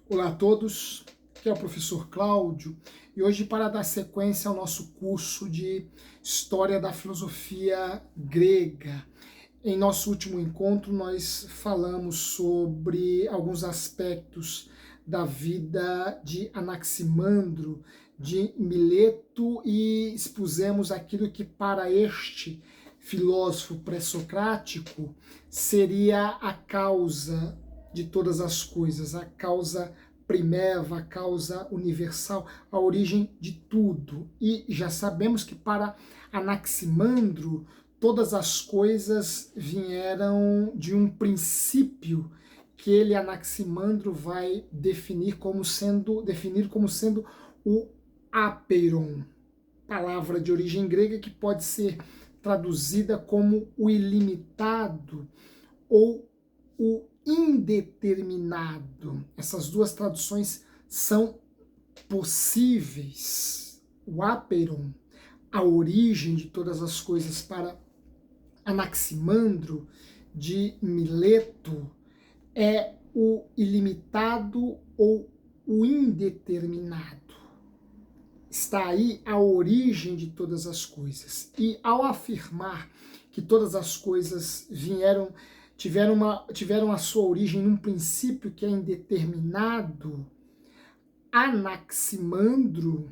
Olá a todos, aqui é o professor Cláudio e hoje para dar sequência ao nosso curso de História da Filosofia Grega. Em nosso último encontro nós falamos sobre alguns aspectos da vida de Anaximandro, de Mileto e expusemos aquilo que para este filósofo pré-socrático seria a causa de todas as coisas, a causa primeva, a causa universal, a origem de tudo. E já sabemos que para Anaximandro todas as coisas vieram de um princípio que ele, Anaximandro, vai definir como sendo o apeiron, palavra de origem grega que pode ser traduzida como o ilimitado ou o indeterminado. Essas duas traduções são possíveis. O apeiron, a origem de todas as coisas para Anaximandro de Mileto, é o ilimitado ou o indeterminado. Está aí a origem de todas as coisas. E ao afirmar que todas as coisas tiveram a sua origem num princípio que é indeterminado, Anaximandro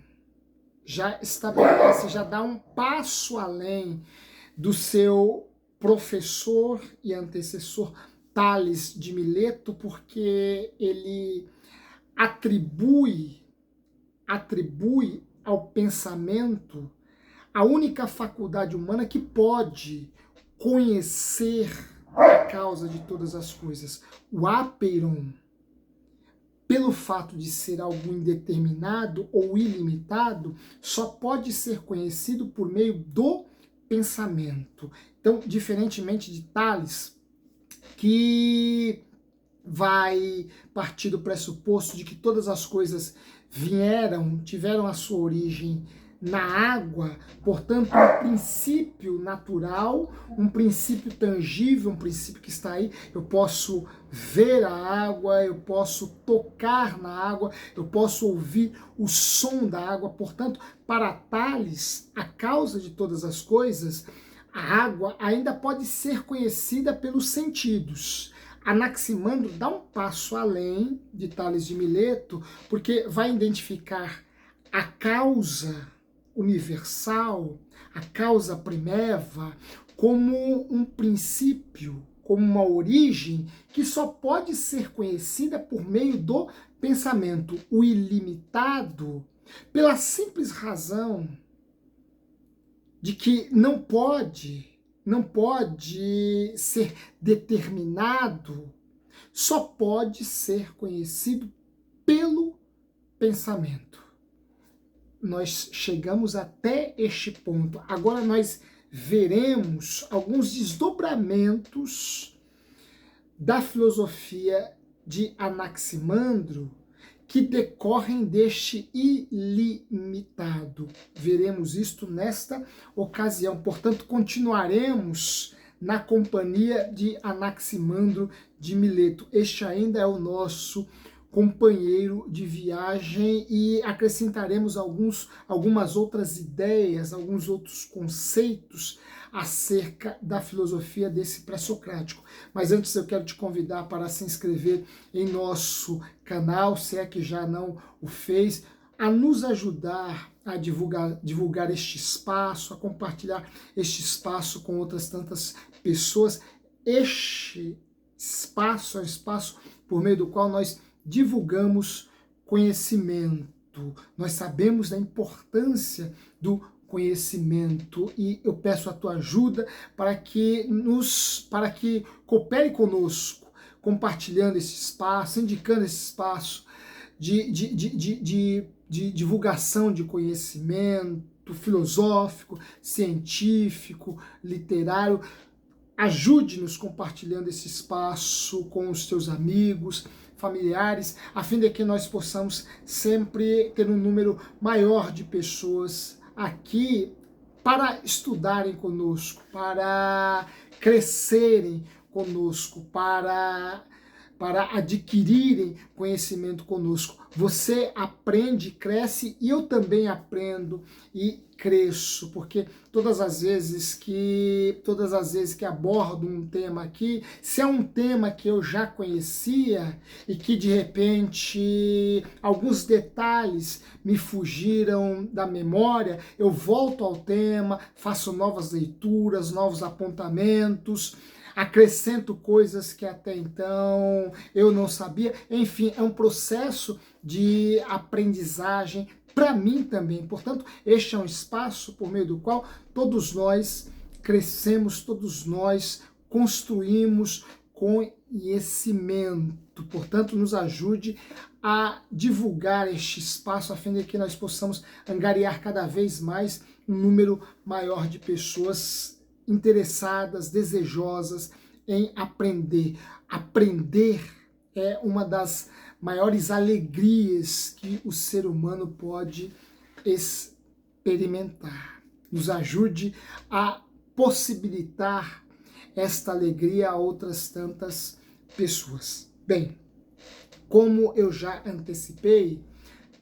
já estabelece, já dá um passo além do seu professor e antecessor Tales de Mileto, porque ele atribui ao pensamento a única faculdade humana que pode conhecer a causa de todas as coisas. O apeiron, pelo fato de ser algo indeterminado ou ilimitado, só pode ser conhecido por meio do pensamento. Então, diferentemente de Tales, que vai partir do pressuposto de que todas as coisas tiveram a sua origem na água, portanto, um princípio natural, um princípio tangível, um princípio que está aí. Eu posso ver a água, eu posso tocar na água, eu posso ouvir o som da água. Portanto, para Tales, a causa de todas as coisas, a água ainda pode ser conhecida pelos sentidos. Anaximandro dá um passo além de Tales de Mileto, porque vai identificar a causa universal, a causa primeva, como um princípio, como uma origem que só pode ser conhecida por meio do pensamento, o ilimitado, pela simples razão de que não pode ser determinado, só pode ser conhecido pelo pensamento. Nós chegamos até este ponto. Agora nós veremos alguns desdobramentos da filosofia de Anaximandro que decorrem deste ilimitado. Veremos isto nesta ocasião. Portanto, continuaremos na companhia de Anaximandro de Mileto. Este ainda é o nosso companheiro de viagem e acrescentaremos algumas outras ideias, alguns outros conceitos acerca da filosofia desse pré-socrático. Mas antes eu quero te convidar para se inscrever em nosso canal, se é que já não o fez, a nos ajudar a divulgar este espaço, a compartilhar este espaço com outras tantas pessoas. Este espaço é um espaço por meio do qual nós divulgamos conhecimento. Nós sabemos da importância do conhecimento e eu peço a tua ajuda para que coopere conosco, compartilhando esse espaço, indicando esse espaço de divulgação de conhecimento filosófico, científico, literário. Ajude-nos compartilhando esse espaço com os teus amigos, familiares, a fim de que nós possamos sempre ter um número maior de pessoas aqui para estudarem conosco, para crescerem conosco, para para adquirirem conhecimento conosco. Você aprende, cresce e eu também aprendo e cresço, porque todas as vezes que abordo um tema aqui, se é um tema que eu já conhecia e que de repente alguns detalhes me fugiram da memória, eu volto ao tema, faço novas leituras, novos apontamentos, acrescento coisas que até então eu não sabia. Enfim, é um processo de aprendizagem para mim também. Portanto, este é um espaço por meio do qual todos nós crescemos, todos nós construímos conhecimento. Portanto, nos ajude a divulgar este espaço a fim de que nós possamos angariar cada vez mais um número maior de pessoas interessadas, desejosas em aprender. Aprender é uma das maiores alegrias que o ser humano pode experimentar. Nos ajude a possibilitar esta alegria a outras tantas pessoas. Bem, como eu já antecipei,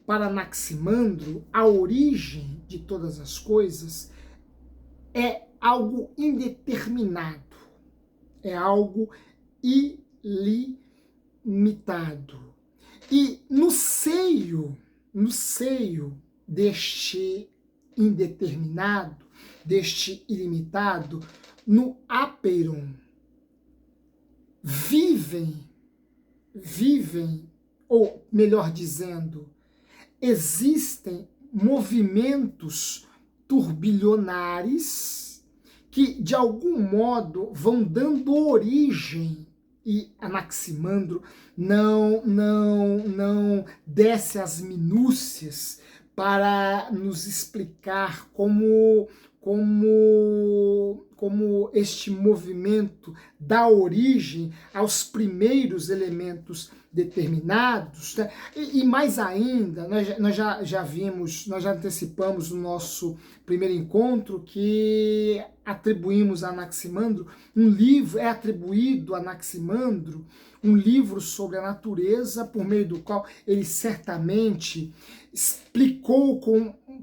para Anaximandro, a origem de todas as coisas é algo indeterminado, é algo ilimitado. E no seio deste indeterminado, deste ilimitado, no ápeiron, vivem, ou melhor dizendo, existem movimentos turbilionares que de algum modo vão dando origem, e Anaximandro não desce às minúcias para nos explicar como este movimento dá origem aos primeiros elementos determinados, né? E mais ainda, nós já vimos, nós já antecipamos no nosso primeiro encontro que atribuímos a Anaximandro um livro, é atribuído a Anaximandro um livro sobre a natureza, por meio do qual ele certamente explicou com um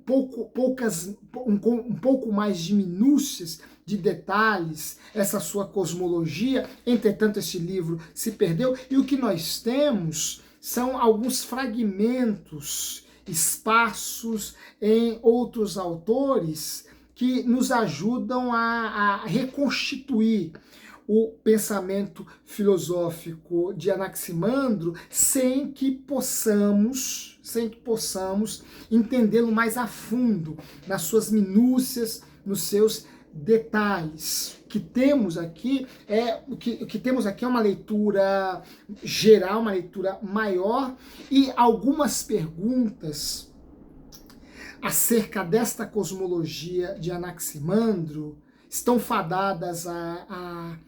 pouco mais de minúcias, de detalhes, essa sua cosmologia. Entretanto, este livro se perdeu, e o que nós temos são alguns fragmentos, espaços em outros autores que nos ajudam a reconstituir o pensamento filosófico de Anaximandro sem que possamos entendê-lo mais a fundo, nas suas minúcias, nos seus detalhes. O que temos aqui é uma leitura geral, uma leitura maior, e algumas perguntas acerca desta cosmologia de Anaximandro estão fadadas a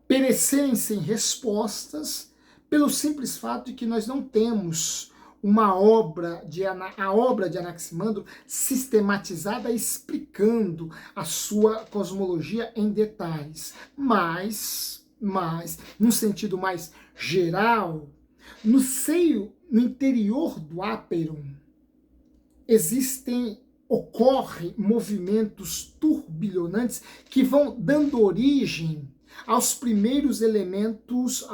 perecerem sem respostas, pelo simples fato de que nós não temos a obra de Anaximandro sistematizada explicando a sua cosmologia em detalhes. Mas, num sentido mais geral, no interior do ápeiron, ocorrem movimentos turbilhonantes que vão dando origem aos primeiros elementos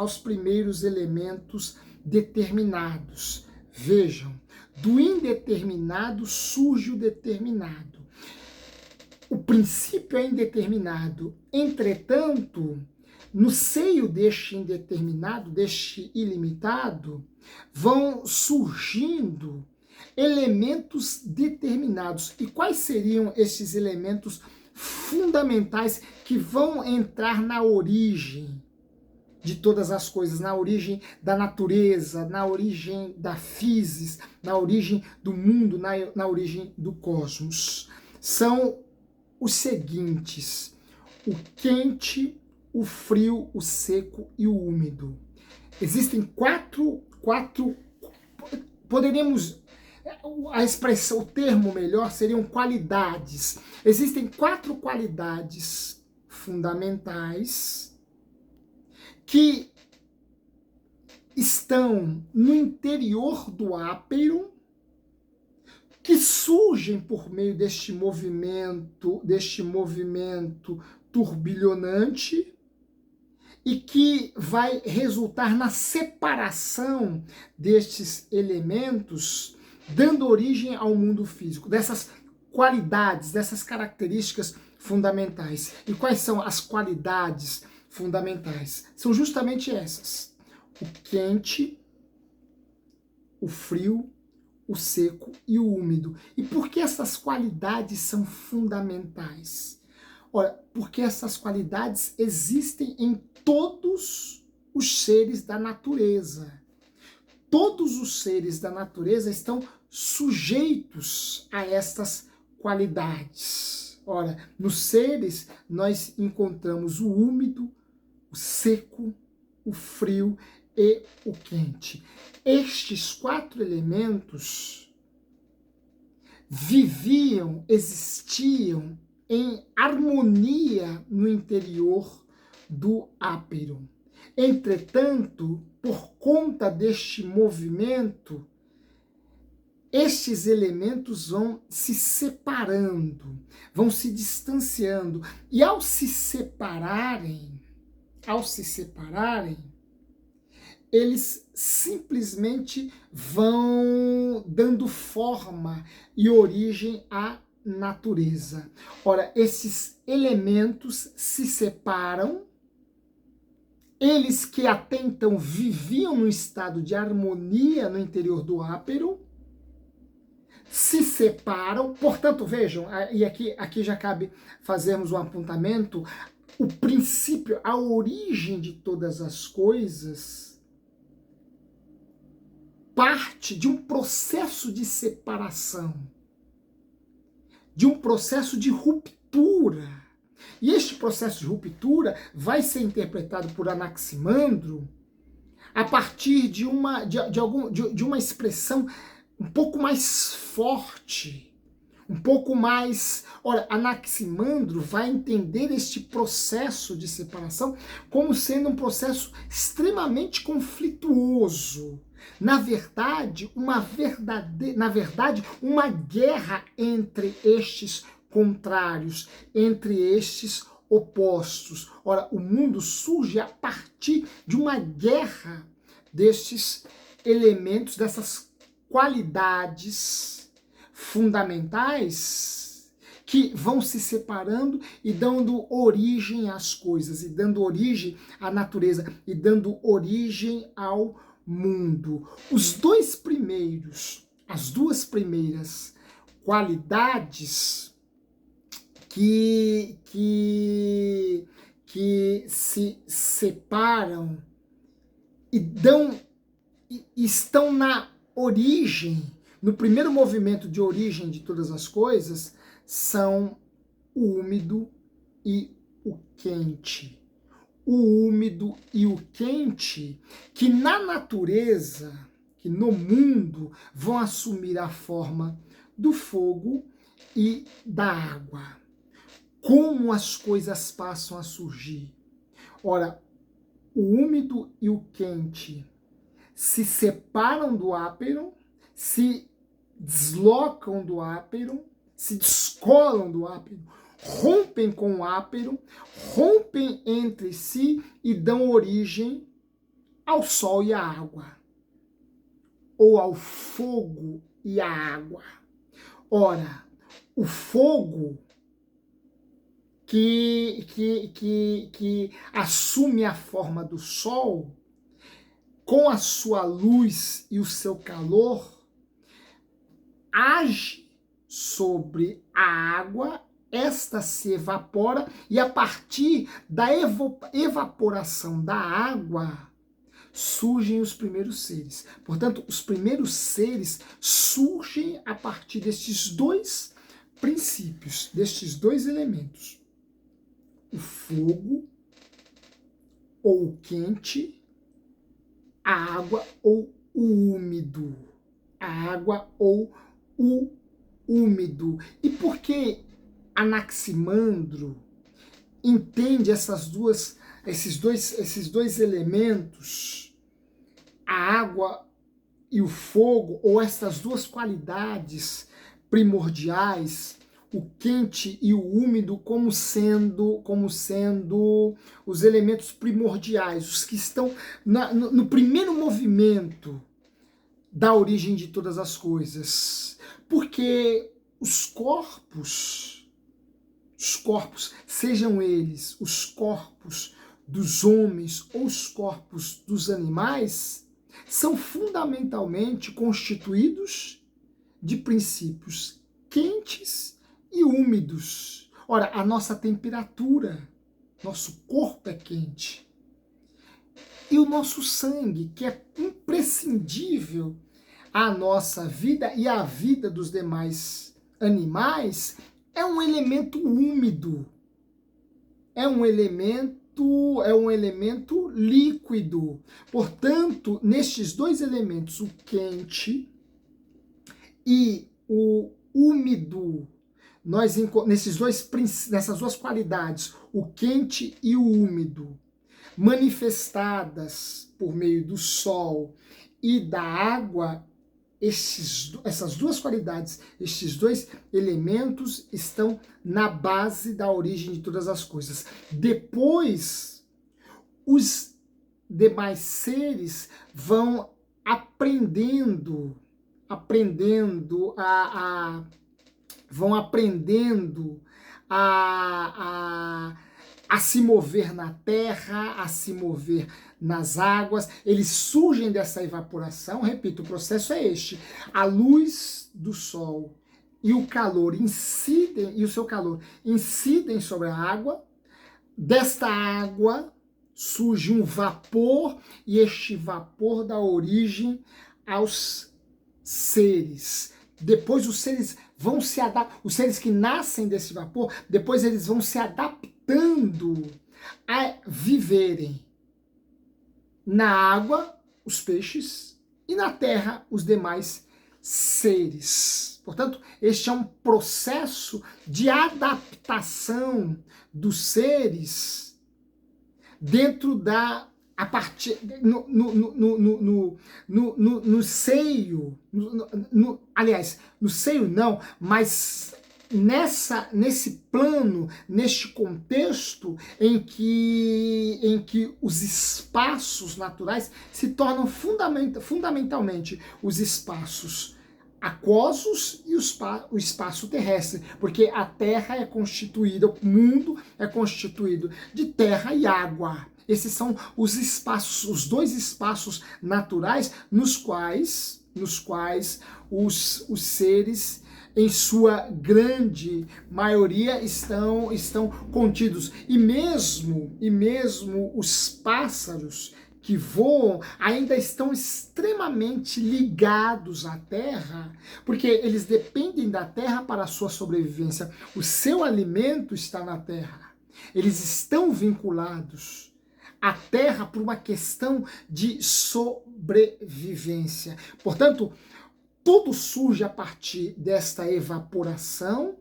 determinados. Vejam, do indeterminado surge o determinado. O princípio é indeterminado. Entretanto, no seio deste indeterminado, deste ilimitado, vão surgindo elementos determinados. E quais seriam esses elementos fundamentais que vão entrar na origem de todas as coisas, na origem da natureza, na origem da physis, na origem do mundo, na origem do cosmos? São os seguintes: o quente, o frio, o seco e o úmido. Existem quatro poderíamos, a expressão, o termo melhor seriam qualidades. Existem 4 qualidades fundamentais que estão no interior do ápeiron, que surgem por meio deste movimento turbilhonante, e que vai resultar na separação destes elementos, dando origem ao mundo físico, dessas qualidades, dessas características fundamentais. E quais são as qualidades fundamentais? São justamente essas: o quente, o frio, o seco e o úmido. E por que essas qualidades são fundamentais? Ora, porque essas qualidades existem em todos os seres da natureza. Todos os seres da natureza estão sujeitos a estas qualidades. Ora, nos seres nós encontramos o úmido, o seco, o frio e o quente. Estes 4 elementos viviam, existiam em harmonia no interior do ápeiron. Entretanto, por conta deste movimento, estes elementos vão se separando, vão se distanciando, e ao se separarem, eles simplesmente vão dando forma e origem à natureza. Ora, esses elementos se separam, eles que até então viviam num estado de harmonia no interior do ápeiron, se separam, portanto, vejam, e aqui já cabe fazermos um apontamento, o princípio, a origem de todas as coisas parte de um processo de separação, de um processo de ruptura. E este processo de ruptura vai ser interpretado por Anaximandro a partir de uma expressão um pouco mais forte, um pouco mais... Ora, Anaximandro vai entender este processo de separação como sendo um processo extremamente conflituoso. Na verdade, uma guerra entre estes contrários, entre estes opostos. Ora, o mundo surge a partir de uma guerra destes elementos, dessas qualidades fundamentais que vão se separando e dando origem às coisas, e dando origem à natureza, e dando origem ao mundo. As duas primeiras qualidades que se separam e estão na origem, no primeiro movimento de origem de todas as coisas, são o úmido e o quente. O úmido e o quente, que na natureza, que no mundo, vão assumir a forma do fogo e da água. Como as coisas passam a surgir? Ora, o úmido e o quente se separam do ápeiron, se deslocam do ápeiron, se descolam do ápeiron, rompem com o ápeiron, rompem entre si e dão origem ao sol e à água, ou ao fogo e à água. Ora, o fogo que assume a forma do sol, com a sua luz e o seu calor, age sobre a água, esta se evapora, e a partir da evaporação da água surgem os primeiros seres. Portanto, os primeiros seres surgem a partir destes 2 princípios, destes 2 elementos: o fogo ou o quente, a água ou o úmido. A água ou o úmido. E por que Anaximandro entende esses dois elementos a água e o fogo, ou essas duas qualidades primordiais, o quente e o úmido, como sendo os elementos primordiais, os que estão no primeiro movimento da origem de todas as coisas. Porque os corpos, sejam eles os corpos dos homens ou os corpos dos animais, são fundamentalmente constituídos de princípios quentes e úmidos. Ora, a nossa temperatura, nosso corpo é quente. E o nosso sangue, que é imprescindível à nossa vida e à vida dos demais animais, é um elemento úmido. É um elemento líquido. Portanto, nestes dois elementos, o quente e o úmido, nessas duas qualidades, o quente e o úmido, manifestadas por meio do sol e da água, essas duas qualidades, estes dois elementos estão na base da origem de todas as coisas. Depois, os demais seres vão aprendendo a se mover na terra, a se mover nas águas. Eles surgem dessa evaporação. Repito, o processo é este: a luz do sol e o seu calor incidem sobre a água. Desta água surge um vapor, e este vapor dá origem aos seres. Depois os seres vão se adaptar, os seres que nascem desse vapor, depois eles vão se adaptando a viverem na água, os peixes, e na terra, os demais seres. Portanto, este é um processo de adaptação dos seres dentro da a partir no seio, aliás, no seio não, mas nesse plano, neste contexto em que os espaços naturais se tornam fundamentalmente os espaços aquosos e o espaço terrestre, porque a Terra é constituída, o mundo é constituído de terra e água. Esses são os espaços, os dois espaços naturais nos quais os seres, em sua grande maioria, estão contidos. E mesmo os pássaros que voam ainda estão extremamente ligados à terra, porque eles dependem da terra para a sua sobrevivência. O seu alimento está na terra. Eles estão vinculados à terra por uma questão de sobrevivência. Portanto, tudo surge a partir desta evaporação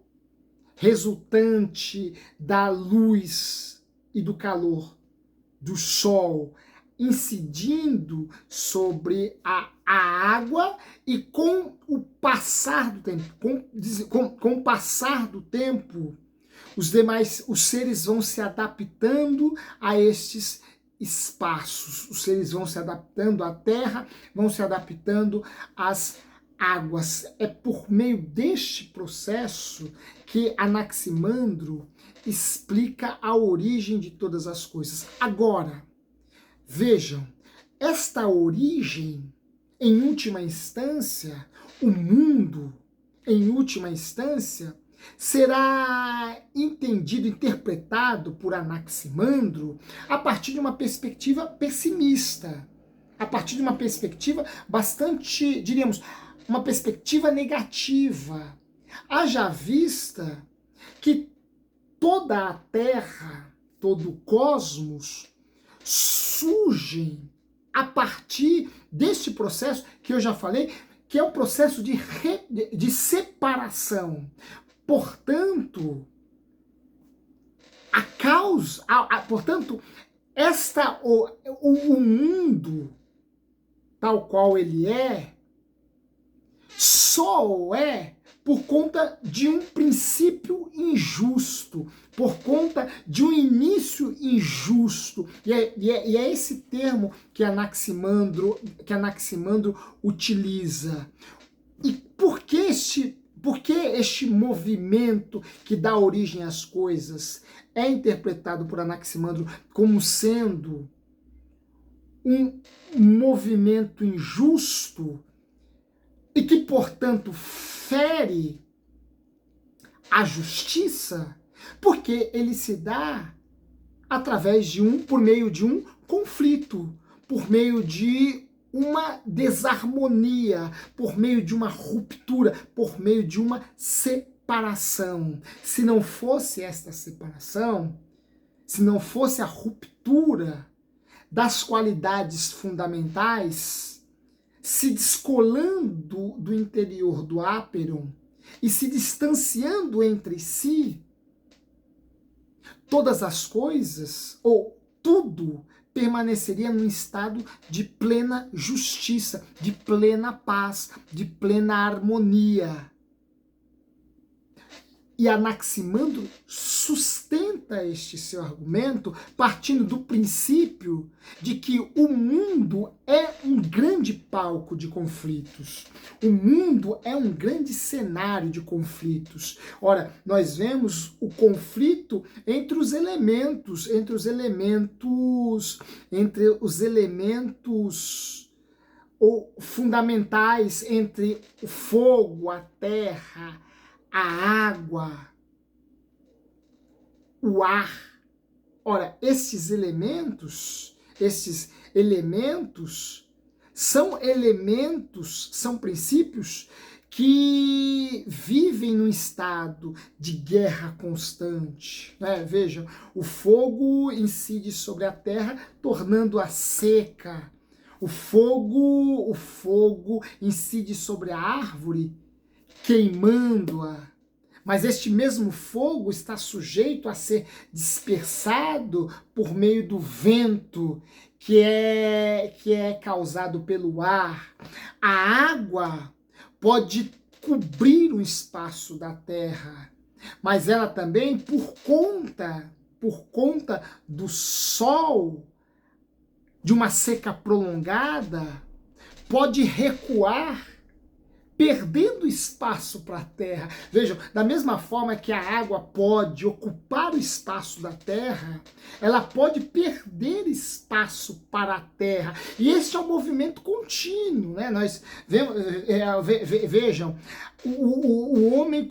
resultante da luz e do calor do sol incidindo sobre a água, e com o passar do tempo, com o passar do tempo, os seres vão se adaptando a estes espaços, os seres vão se adaptando à terra, vão se adaptando às águas. É por meio deste processo que Anaximandro explica a origem de todas as coisas. Agora, vejam, esta origem, em última instância, o mundo, em última instância, será entendido, interpretado por Anaximandro a partir de uma perspectiva pessimista, a partir de uma perspectiva bastante, diríamos, uma perspectiva negativa. Haja vista que toda a Terra, todo o cosmos, surgem a partir deste processo que eu já falei, que é o processo de separação. Portanto, portanto, o mundo tal qual ele é, só é por conta de um princípio injusto, por conta de um início injusto. E é esse termo que Anaximandro utiliza. E por que este movimento que dá origem às coisas é interpretado por Anaximandro como sendo um movimento injusto e que, portanto, fere a justiça? Porque ele se dá por meio de um conflito, por meio de uma desarmonia, por meio de uma ruptura, por meio de uma separação. Se não fosse esta separação, se não fosse a ruptura das qualidades fundamentais, se descolando do interior do áperon e se distanciando entre si, todas as coisas, ou tudo, permaneceria num estado de plena justiça, de plena paz, de plena harmonia. E Anaximandro sustenta este seu argumento partindo do princípio de que o mundo é um grande palco de conflitos. O mundo é um grande cenário de conflitos. Ora, nós vemos o conflito entre os elementos ou fundamentais, entre o fogo, a terra, a água, o ar. Ora, esses elementos são princípios que vivem num estado de guerra constante, né? Vejam, o fogo incide sobre a terra, tornando-a seca. O fogo incide sobre a árvore, queimando-a. Mas este mesmo fogo está sujeito a ser dispersado por meio do vento, que é causado pelo ar. A água pode cobrir o espaço da terra, mas ela também, por conta do sol, de uma seca prolongada, pode recuar, perdendo espaço para a terra. Vejam, da mesma forma que a água pode ocupar o espaço da terra, ela pode perder espaço para a terra. E esse é um movimento contínuo, né? Nós vemos, vejam, o homem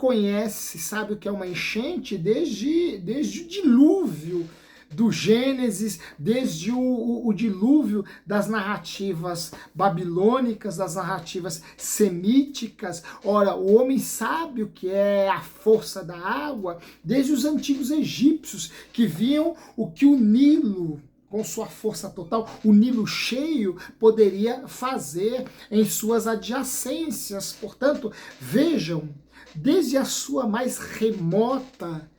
sabe o que é uma enchente desde o dilúvio do Gênesis, desde o dilúvio das narrativas babilônicas, das narrativas semíticas. Ora, o homem sabe o que é a força da água desde os antigos egípcios, que viam o que o Nilo, com sua força total, o Nilo cheio, poderia fazer em suas adjacências. Portanto, vejam, desde a sua mais remota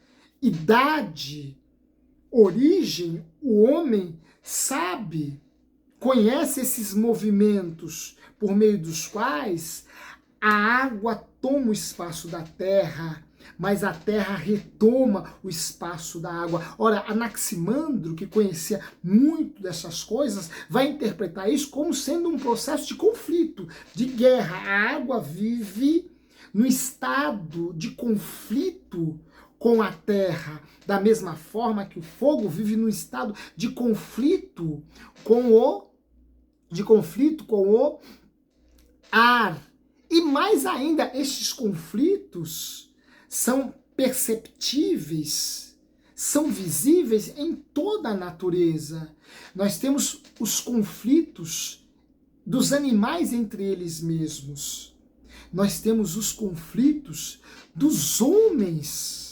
origem, o homem conhece esses movimentos por meio dos quais a água toma o espaço da terra, mas a terra retoma o espaço da água. Ora, Anaximandro, que conhecia muito dessas coisas, vai interpretar isso como sendo um processo de conflito, de guerra. A água vive no estado de conflito com a terra, da mesma forma que o fogo vive num estado de conflito com o ar. E mais ainda, estes conflitos são perceptíveis, são visíveis em toda a natureza. Nós temos os conflitos dos animais entre eles mesmos. Nós temos os conflitos dos homens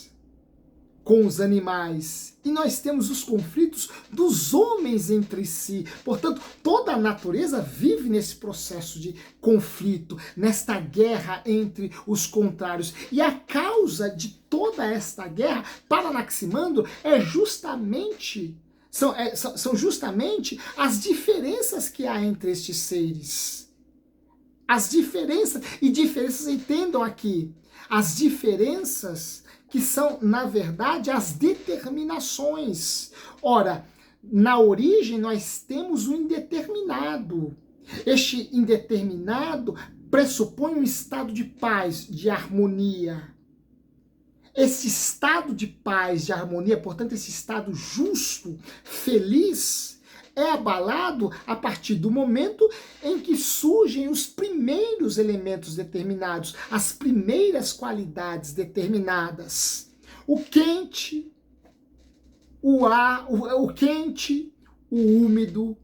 com os animais, e nós temos os conflitos dos homens entre si. Portanto, toda a natureza vive nesse processo de conflito, nesta guerra entre os contrários. E a causa de toda esta guerra, para Anaximandro, é justamente São justamente as diferenças que há entre estes seres. As diferenças, e diferenças, entendam aqui, as diferenças que são, na verdade, as determinações. Ora, na origem nós temos o indeterminado. Este indeterminado pressupõe um estado de paz, de harmonia. Esse estado de paz, de harmonia, portanto, esse estado justo, feliz, é abalado a partir do momento em que surgem os primeiros elementos determinados, as primeiras qualidades determinadas. O quente, o ar, o quente, o úmido,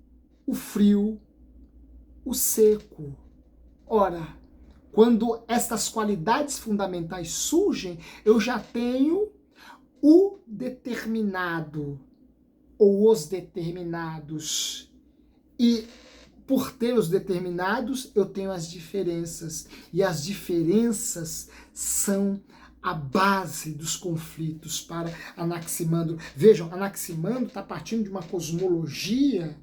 o frio, o seco. Ora, quando estas qualidades fundamentais surgem, eu já tenho o determinado ou os determinados. E por ter os determinados, eu tenho as diferenças. E as diferenças são a base dos conflitos para Anaximandro. Vejam, Anaximandro está partindo de uma cosmologia,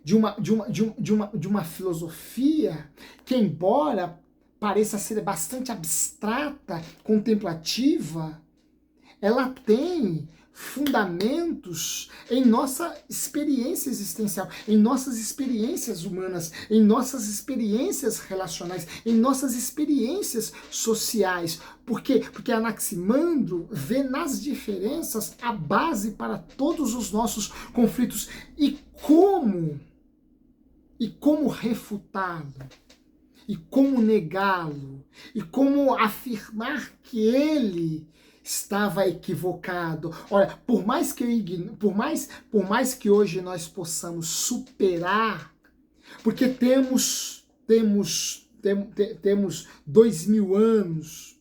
de uma filosofia que, embora pareça ser bastante abstrata, contemplativa, ela tem fundamentos em nossa experiência existencial, em nossas experiências humanas, em nossas experiências relacionais, em nossas experiências sociais. Por quê? Porque Anaximandro vê nas diferenças a base para todos os nossos conflitos. E como refutá-lo, e como negá-lo, e como afirmar que ele estava equivocado. Olha, por mais que hoje nós possamos superar, porque temos 2.000 anos,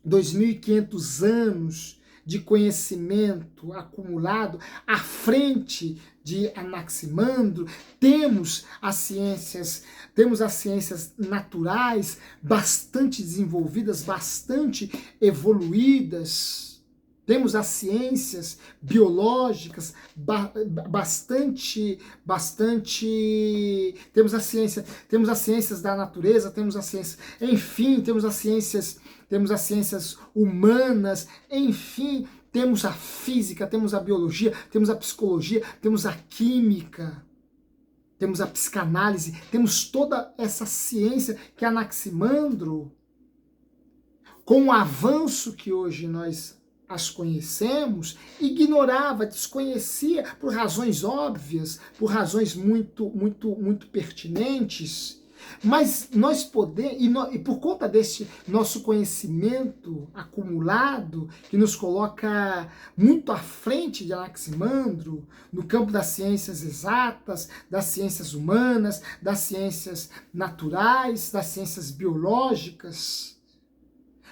2.500 anos de conhecimento acumulado à frente de Anaximandro, temos as ciências naturais bastante desenvolvidas, bastante evoluídas. Temos as ciências biológicas temos as ciências da natureza, temos as ciências, enfim, temos as ciências humanas, enfim, temos a física, temos a biologia, temos a psicologia, temos a química, temos a psicanálise, temos toda essa ciência que Anaximandro, com o avanço que hoje nós as conhecemos, ignorava, desconhecia por razões óbvias, por razões muito pertinentes. Mas nós podemos, e por conta desse nosso conhecimento acumulado, que nos coloca muito à frente de Anaximandro, no campo das ciências exatas, das ciências humanas, das ciências naturais, das ciências biológicas,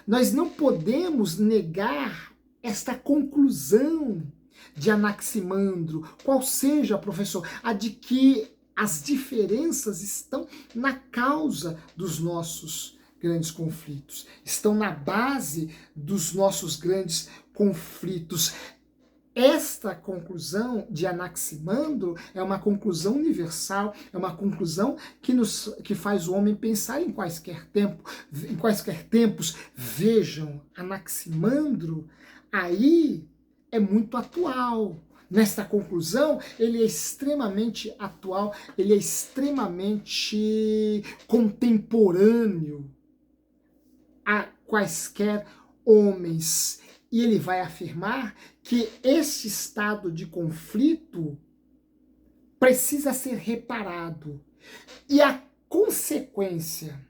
nós não podemos negar esta conclusão de Anaximandro. Qual seja, professor? A de que as diferenças estão na causa dos nossos grandes conflitos, estão na base dos nossos grandes conflitos. Esta conclusão de Anaximandro é uma conclusão universal, é uma conclusão que faz o homem pensar em quaisquer tempos. Vejam, Anaximandro aí é muito atual. Nesta conclusão, ele é extremamente atual, ele é extremamente contemporâneo a quaisquer homens. E ele vai afirmar que esse estado de conflito precisa ser reparado. E a consequência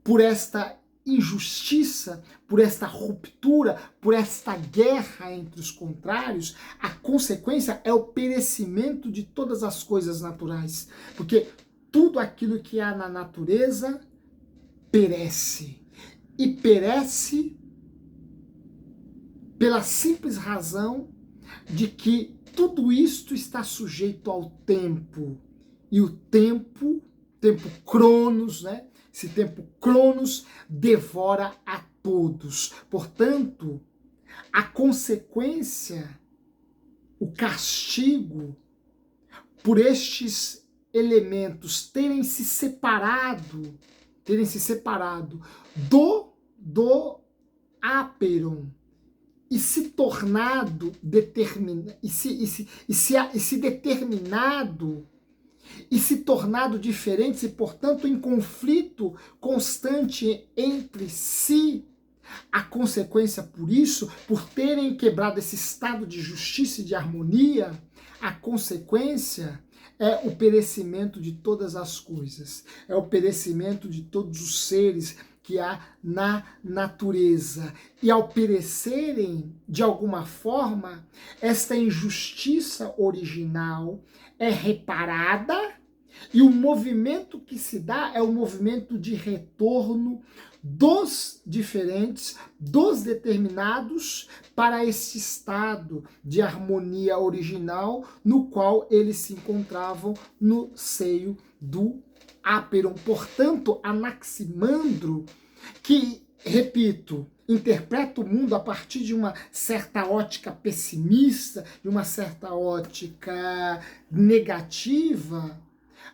por esta injustiça, por esta ruptura, por esta guerra entre os contrários, a consequência é o perecimento de todas as coisas naturais. Porque tudo aquilo que há na natureza perece. E perece pela simples razão de que tudo isto está sujeito ao tempo. E o tempo Cronos, né? Esse tempo Cronos devora a todos. Portanto, a consequência o castigo por estes elementos terem se separado do Aperon e se tornado determinado e se tornado diferentes e, portanto, em conflito constante entre si. A consequência por isso, por terem quebrado esse estado de justiça e de harmonia, a consequência é o perecimento de todas as coisas, é o perecimento de todos os seres que há na natureza. E ao perecerem, de alguma forma, esta injustiça original é reparada e o movimento que se dá é o movimento de retorno dos diferentes, dos determinados, para esse estado de harmonia original no qual eles se encontravam no seio do Aperon. Portanto, Anaximandro, que, repito, interpreta o mundo a partir de uma certa ótica pessimista, de uma certa ótica negativa,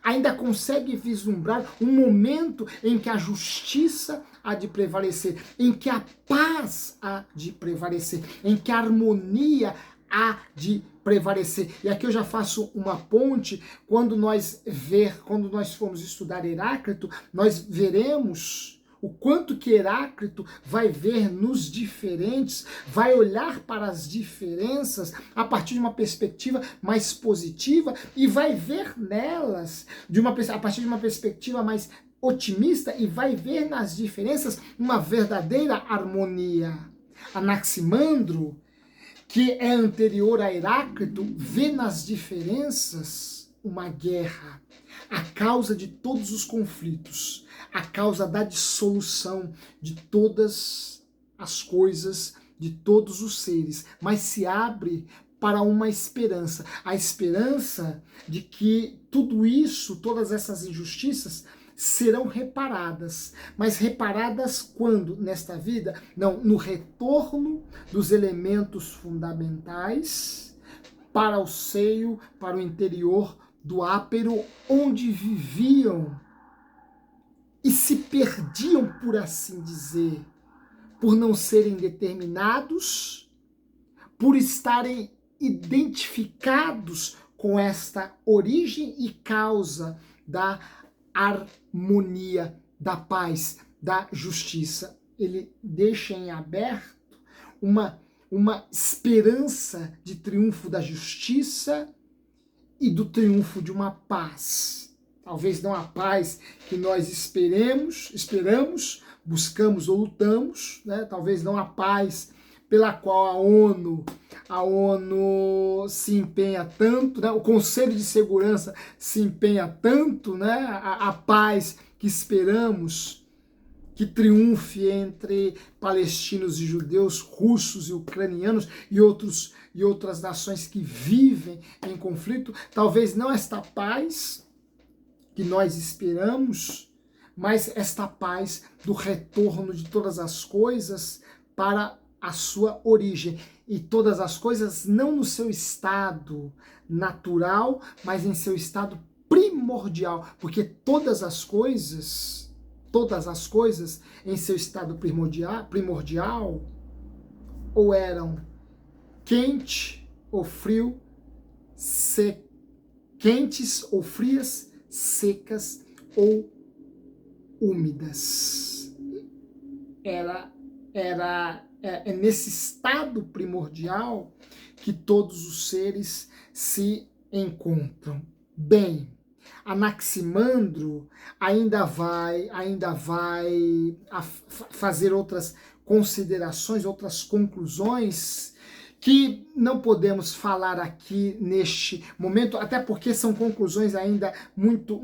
ainda consegue vislumbrar um momento em que a justiça há de prevalecer, em que a paz há de prevalecer, em que a harmonia há de prevalecer. E aqui eu já faço uma ponte, quando nós formos estudar Heráclito, nós veremos o quanto que Heráclito vai ver nos diferentes, vai olhar para as diferenças a partir de uma perspectiva mais positiva e vai ver nelas a partir de uma perspectiva mais otimista e vai ver nas diferenças uma verdadeira harmonia. Anaximandro, que é anterior a Heráclito, vê nas diferenças uma guerra, a causa de todos os conflitos, a causa da dissolução de todas as coisas, de todos os seres, mas se abre para uma esperança, a esperança de que tudo isso, todas essas injustiças, serão reparadas. Mas reparadas quando? Nesta vida? Não, no retorno dos elementos fundamentais para o seio, para o interior do Ápero, onde viviam e se perdiam, por assim dizer, por não serem determinados, por estarem identificados com esta origem e causa da harmonia, da paz, da justiça. Ele deixa em aberto uma esperança de triunfo da justiça e do triunfo de uma paz. Talvez não a paz que nós esperamos, buscamos ou lutamos, né? Talvez não a paz pela qual a ONU se empenha tanto, né? O Conselho de Segurança se empenha tanto, né? A paz que esperamos que triunfe entre palestinos e judeus, russos e ucranianos e outras nações que vivem em conflito. Talvez não esta paz que nós esperamos, mas esta paz do retorno de todas as coisas para a sua origem. E todas as coisas não no seu estado natural, mas em seu estado primordial, porque todas as coisas em seu estado primordial ou eram quente ou frio, quentes ou frias, secas ou úmidas. É nesse estado primordial que todos os seres se encontram. Bem, Anaximandro ainda vai fazer outras considerações, outras conclusões que não podemos falar aqui neste momento, até porque são conclusões ainda muito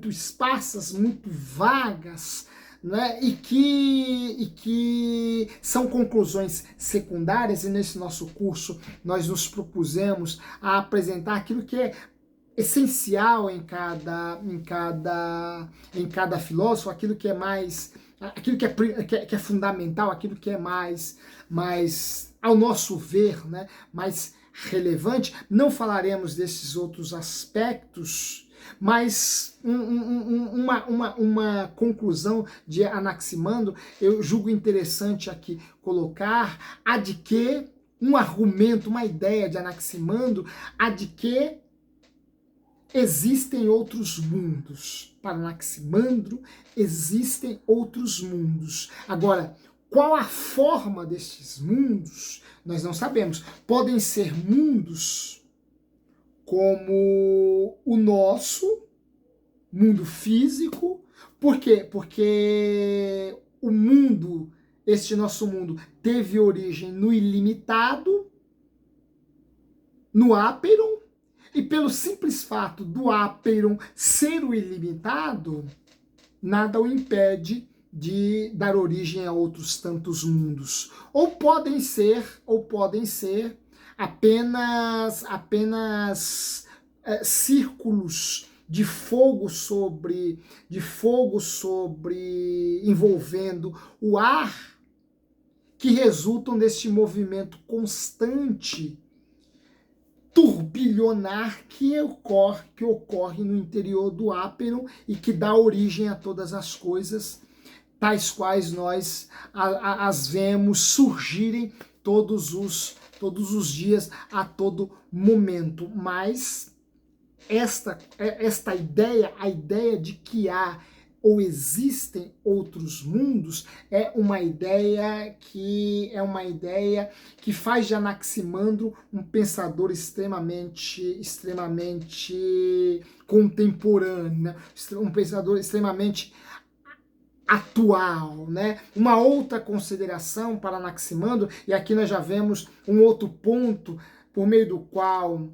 esparsas, muito vagas, né? E que são conclusões secundárias, e nesse nosso curso nós nos propusemos a apresentar aquilo que é essencial em cada filósofo, aquilo que é mais, aquilo que é fundamental, aquilo que é mais ao nosso ver, né, mais relevante. Não falaremos desses outros aspectos, mas uma conclusão de Anaximandro, eu julgo interessante aqui colocar, a de que um argumento, uma ideia de Anaximandro, a de que existem outros mundos. Para Anaximandro, existem outros mundos. Agora, qual a forma destes mundos? Nós não sabemos. Podem ser mundos como o nosso, mundo físico. Por quê? Porque o mundo, este nosso mundo, teve origem no ilimitado, no Áperon, e pelo simples fato do Áperon ser o ilimitado, nada o impede de dar origem a outros tantos mundos. Ou podem ser apenas círculos de fogo sobre envolvendo o ar, que resultam deste movimento constante, turbilionar, que ocorre no interior do Áperon e que dá origem a todas as coisas, tais quais nós as vemos surgirem todos os dias, a todo momento. Mas esta ideia, a ideia de que há ou existem outros mundos, é uma ideia que faz de Anaximandro um pensador extremamente contemporâneo, né? Um pensador extremamente atual, né? Uma outra consideração para Anaximandro, e aqui nós já vemos um outro ponto por meio do qual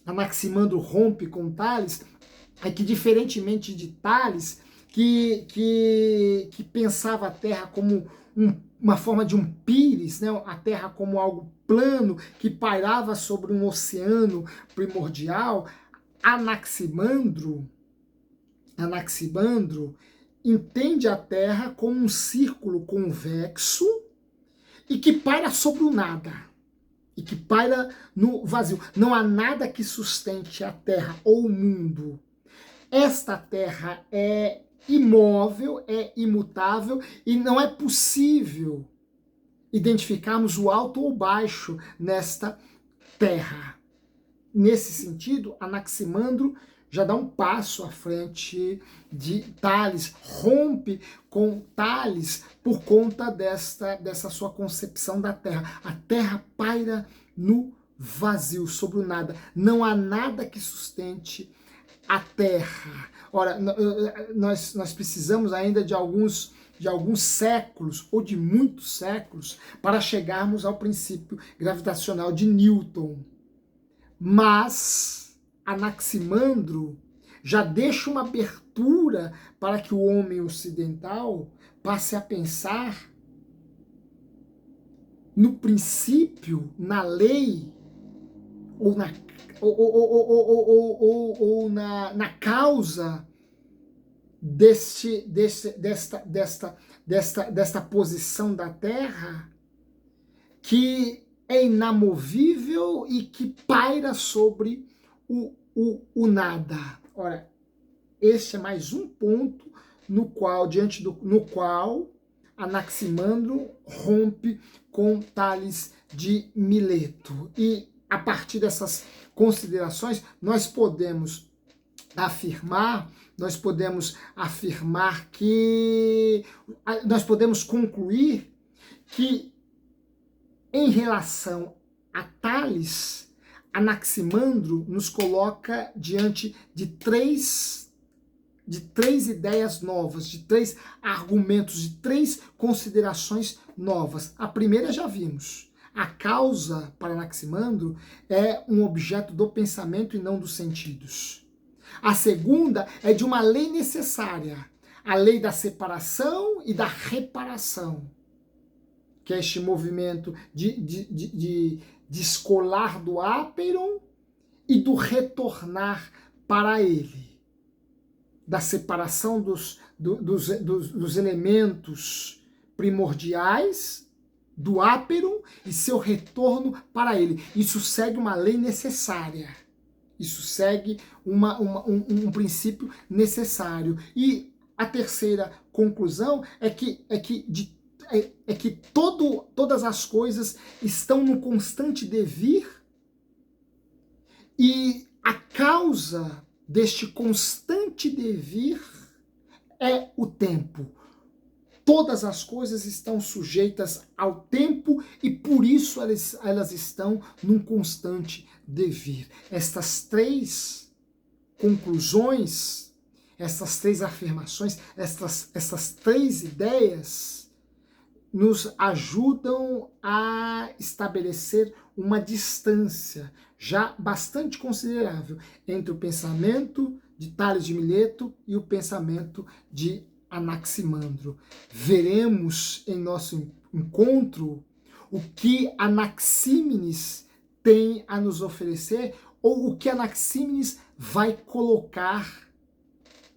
Anaximandro rompe com Tales, é que, diferentemente de Tales, que pensava a Terra como uma forma de um pires, né? A Terra como algo plano que pairava sobre um oceano primordial, Anaximandro entende a Terra como um círculo convexo e que paira sobre o nada, e que paira no vazio. Não há nada que sustente a Terra ou o mundo. Esta Terra é imóvel, é imutável, e não é possível identificarmos o alto ou o baixo nesta Terra. Nesse sentido, Anaximandro já dá um passo à frente de Tales, rompe com Tales por conta dessa sua concepção da Terra. A Terra paira no vazio, sobre o nada. Não há nada que sustente a Terra. Ora, nós precisamos ainda de alguns séculos, ou de muitos séculos, para chegarmos ao princípio gravitacional de Newton. Mas Anaximandro já deixa uma abertura para que o homem ocidental passe a pensar no princípio, na lei, ou na causa desta posição da Terra, que é inamovível e que paira sobre o nada. Ora, esse é mais um ponto no qual Anaximandro rompe com Tales de Mileto. E a partir dessas considerações, nós podemos concluir que, em relação a Tales, Anaximandro nos coloca diante de três ideias novas, de três argumentos, de três considerações novas. A primeira já vimos. A causa, para Anaximandro, é um objeto do pensamento e não dos sentidos. A segunda é de uma lei necessária, a lei da separação e da reparação, que é este movimento de descolar do Áperon e do retornar para ele, da separação dos elementos primordiais do áperon e seu retorno para ele. Isso segue uma lei necessária. Isso segue um princípio necessário. E a terceira conclusão é que todas as coisas estão no constante devir, e a causa deste constante devir é o tempo. Todas as coisas estão sujeitas ao tempo e por isso elas estão num constante devir. Estas três conclusões, essas três afirmações, essas três ideias nos ajudam a estabelecer uma distância já bastante considerável entre o pensamento de Tales de Mileto e o pensamento de Anaximandro. Veremos em nosso encontro o que Anaxímenes tem a nos oferecer, ou o que Anaxímenes vai colocar,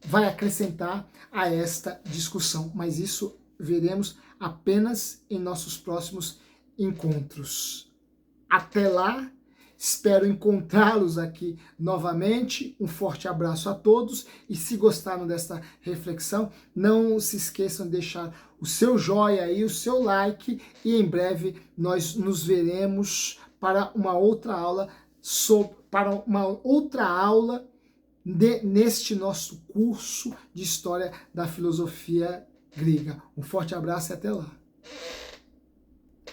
vai acrescentar a esta discussão. Mas isso veremos apenas em nossos próximos encontros. Até lá, espero encontrá-los aqui novamente. Um forte abraço a todos e se gostaram desta reflexão, não se esqueçam de deixar o seu joinha e o seu like, e em breve nós nos veremos para uma outra aula neste nosso curso de História da Filosofia Grega. Um forte abraço e até lá.